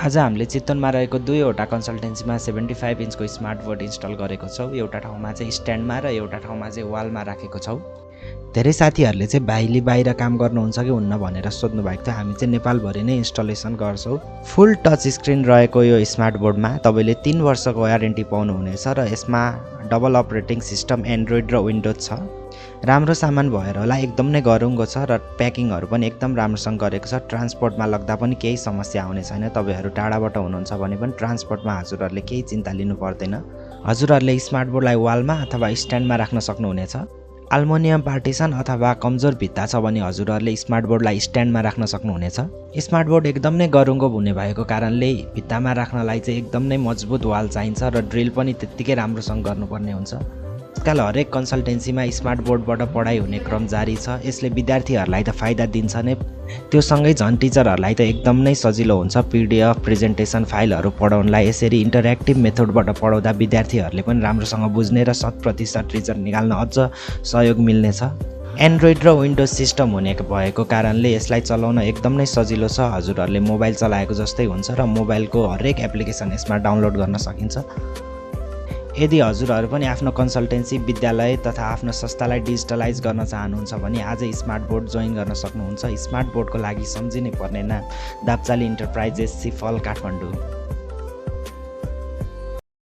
आज हामीले चितवनमा रहेको दुईवटा कन्सल्टेन्सीमा 75 इन्चको स्मार्ट बोर्ड इन्स्टल गरेको छौँ। एउटा ठाउँमा चाहिँ स्ट्यान्डमा र एउटा ठाउँमा चाहिँ वालमा राखेको छौँ। धेरै साथीहरूले चाहिँ भाइले बाहिर काम गर्नुहुन्छ कि हुन्न भनेर सोध्नु भएको थियो। हामी चाहिँ नेपालभरि नै इन्स्टलेसन गर्छौँ। फुल टच स्क्रिन रहेको यो स्मार्ट बोर्डमा तपाईँले 3 वर्षको वारेन्टी पाउनुहुनेछ र यसमा डबल अपरेटिङ सिस्टम एन्ड्रोइड र विन्डोज छ। राम्रो सामान भएर होला, एकदम नै गरुङ्गो छ र प्याकिङहरू पनि एकदम राम्रोसँग गरेको छ। ट्रान्सपोर्टमा लग्दा पनि केही समस्या आउने छैन। तपाईँहरू टाढाबाट हुनुहुन्छ भने पनि ट्रान्सपोर्टमा हजुरहरूले केही चिन्ता लिनु पर्दैन। हजुरहरूले स्मार्ट बोर्डलाई वालमा अथवा स्ट्यान्डमा राख्न सक्नुहुनेछ। एल्युमिनियम पार्टिसन अथवा कमजोर भित्ता छ भने हजुरहरूले स्मार्ट बोर्डलाई स्ट्यान्डमा राख्न सक्नुहुनेछ। स्मार्ट बोर्ड एकदम नै गरुङ्गो हुने भएको कारणले भित्तामा राख्नलाई चाहिँ एकदम नै मजबुत वाल चाहिन्छ र ड्रिल पनि त्यत्तिकै राम्रोसँग गर्नुपर्ने हुन्छ। आजकल हरेक कन्सल्टेन्सीमा स्मार्ट बोर्डबाट पढाइ हुने क्रम जारी छ। यसले विद्यार्थीहरूलाई त फाइदा दिन्छ नै, त्यो सँगै झन् टिचरहरूलाई त एकदम नै सजिलो हुन्छ। पिडिएफ प्रेजेन्टेसन फाइलहरू पढाउनलाई यसरी इन्टरेक्टिभ मेथडबाट पढाउँदा विद्यार्थीहरूले पनि राम्रोसँग बुझ्ने र 100% रिजल्ट निकाल्न अझ सहयोग मिल्नेछ। एन्ड्रोइड र विन्डोज सिस्टम हुने भएको कारणले यसलाई चलाउन एकदम नै सजिलो छ। हजुरहरूले मोबाइल चलाएको जस्तै हुन्छ र मोबाइलको हरेक एप्लिकेसन यसमा डाउनलोड गर्न सकिन्छ। यदि हजुरहरू पनि आफ्नो कन्सल्टेन्सी, विद्यालय तथा आफ्नो संस्थालाई डिजिटलाइज गर्न चाहनुहुन्छ भने आजै स्मार्ट बोर्ड जोइन गर्न सक्नुहुन्छ। स्मार्ट बोर्डको लागि सम्झिनै पर्ने नाम दाप्चाली इन्टरप्राइजेस, सिफल, काठमाडौँ।